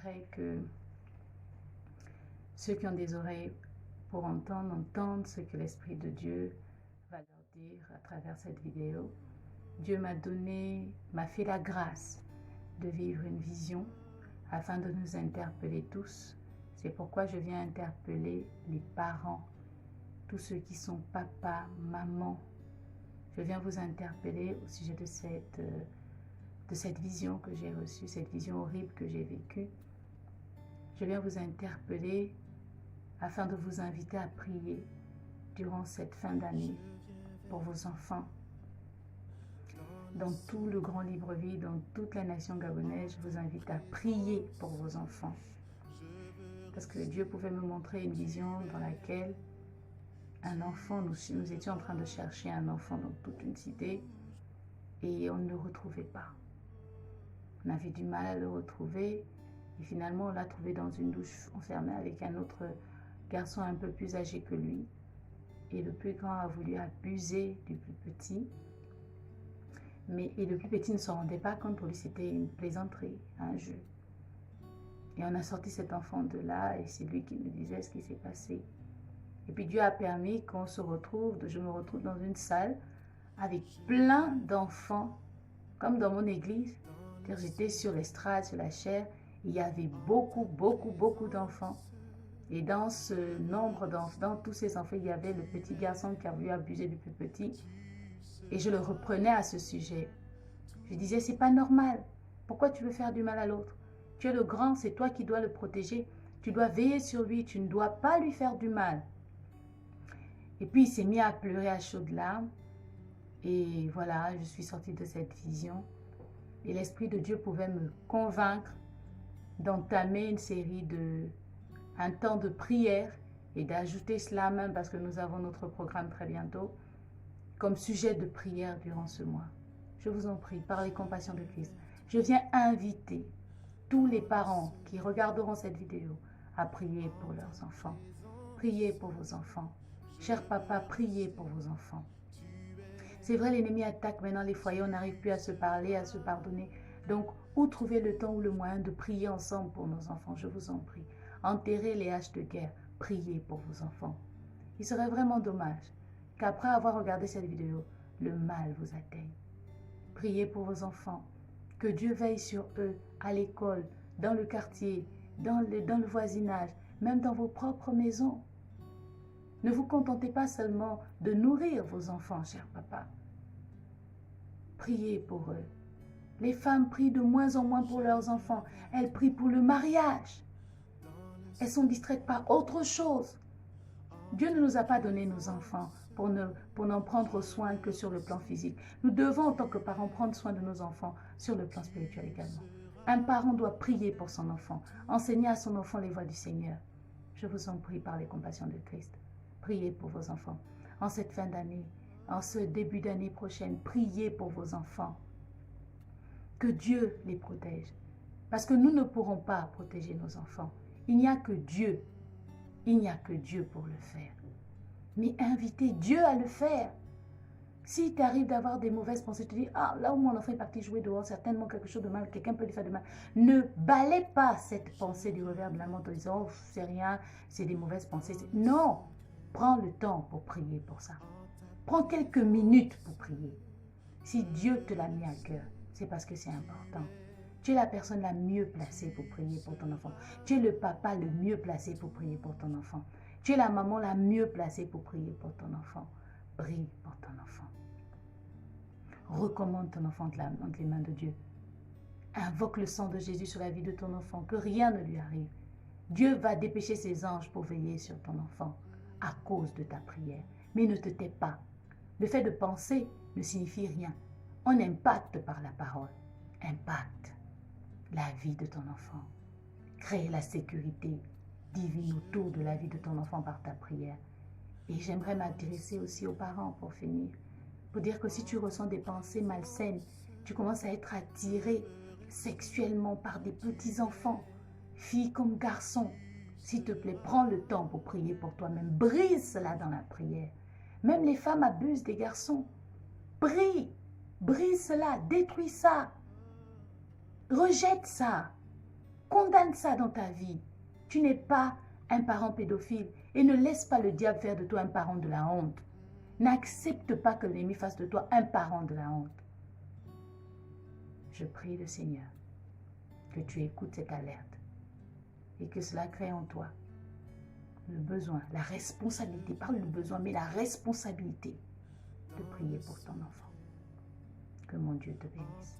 j'aimerais que ceux qui ont des oreilles pour entendre, entendent ce que l'Esprit de Dieu va leur dire à travers cette vidéo. Dieu m'a fait la grâce de vivre une vision afin de nous interpeller tous. C'est pourquoi je viens interpeller les parents, tous ceux qui sont papa, maman. Je viens vous interpeller au sujet de cette vision que j'ai reçue, cette vision horrible que j'ai vécue. Je viens vous interpeller afin de vous inviter à prier durant cette fin d'année pour vos enfants. Dans tout le Grand Libreville, dans toute la nation gabonaise, je vous invite à prier pour vos enfants. Parce que Dieu pouvait me montrer une vision dans laquelle un enfant, nous étions en train de chercher un enfant dans toute une cité et on ne le retrouvait pas. On avait du mal à le retrouver et finalement on l'a trouvé dans une douche enfermée avec un autre garçon un peu plus âgé que lui. Et le plus grand a voulu abuser du plus petit. Et le plus petit ne s'en rendait pas compte, pour lui c'était une plaisanterie, un jeu. Et on a sorti cet enfant de là et c'est lui qui me disait ce qui s'est passé. Et puis Dieu a permis qu'on se retrouve, je me retrouve dans une salle avec plein d'enfants, comme dans mon église. J'étais sur l'estrade, sur la chaire, il y avait beaucoup d'enfants. Et dans ce nombre d'enfants, dans tous ces enfants, il y avait le petit garçon qui a voulu abuser du plus petit. Et je le reprenais à ce sujet. Je disais, c'est pas normal. Pourquoi tu veux faire du mal à l'autre? Tu es le grand, c'est toi qui dois le protéger. Tu dois veiller sur lui, tu ne dois pas lui faire du mal. Et puis il s'est mis à pleurer à chaudes larmes. Et voilà, je suis sortie de cette vision. Et l'Esprit de Dieu pouvait me convaincre d'entamer un temps de prière et d'ajouter cela même, parce que nous avons notre programme très bientôt, comme sujet de prière durant ce mois. Je vous en prie, par les compassions de Christ, je viens inviter tous les parents qui regarderont cette vidéo à prier pour leurs enfants. Priez pour vos enfants. Cher papa, priez pour vos enfants. C'est vrai, l'ennemi attaque maintenant les foyers, on n'arrive plus à se parler, à se pardonner. Donc, où trouver le temps ou le moyen de prier ensemble pour nos enfants? Je vous en prie. Enterrez les haches de guerre. Priez pour vos enfants. Il serait vraiment dommage qu'après avoir regardé cette vidéo, le mal vous atteigne. Priez pour vos enfants. Que Dieu veille sur eux, à l'école, dans le quartier, dans le voisinage, même dans vos propres maisons. Ne vous contentez pas seulement de nourrir vos enfants, cher papa. Priez pour eux. Les femmes prient de moins en moins pour leurs enfants. Elles prient pour le mariage. Elles sont distraites par autre chose. Dieu ne nous a pas donné nos enfants pour n'en prendre soin que sur le plan physique. Nous devons, en tant que parents, prendre soin de nos enfants sur le plan spirituel également. Un parent doit prier pour son enfant, enseigner à son enfant les voies du Seigneur. Je vous en prie par les compassions de Christ. Priez pour vos enfants. En cette fin d'année, en ce début d'année prochaine, priez pour vos enfants. Que Dieu les protège. Parce que nous ne pourrons pas protéger nos enfants. Il n'y a que Dieu. Il n'y a que Dieu pour le faire. Mais invitez Dieu à le faire. Si tu arrives d'avoir des mauvaises pensées, tu te dis, ah, là où mon enfant est parti jouer dehors, certainement quelque chose de mal, quelqu'un peut lui faire de mal. Ne balaie pas cette pensée du revers de la main en disant, oh, c'est rien, c'est des mauvaises pensées. Non, prends le temps pour prier pour ça. Prends quelques minutes pour prier. Si Dieu te l'a mis à cœur, c'est parce que c'est important. Tu es la personne la mieux placée pour prier pour ton enfant. Tu es le papa le mieux placé pour prier pour ton enfant. Tu es la maman la mieux placée pour prier pour ton enfant. Prie pour ton enfant. Recommande ton enfant entre les mains de Dieu. Invoque le sang de Jésus sur la vie de ton enfant, que rien ne lui arrive. Dieu va dépêcher ses anges pour veiller sur ton enfant à cause de ta prière. Mais ne te tais pas. Le fait de penser ne signifie rien. On impacte par la parole. Impacte la vie de ton enfant. Crée la sécurité divine autour de la vie de ton enfant par ta prière. Et j'aimerais m'adresser aussi aux parents pour finir. Pour dire que si tu ressens des pensées malsaines, tu commences à être attiré sexuellement par des petits enfants, filles comme garçons, s'il te plaît, prends le temps pour prier pour toi-même. Brise cela dans la prière. Même les femmes abusent des garçons. Prie, brise cela, détruis ça. Rejette ça. Condamne ça dans ta vie. Tu n'es pas un parent pédophile et ne laisse pas le diable faire de toi un parent de la honte. N'accepte pas que l'ennemi fasse de toi un parent de la honte. Je prie le Seigneur que tu écoutes cette alerte et que cela crée en toi le besoin, la responsabilité, pas le besoin, mais la responsabilité de prier pour ton enfant. Que mon Dieu te bénisse.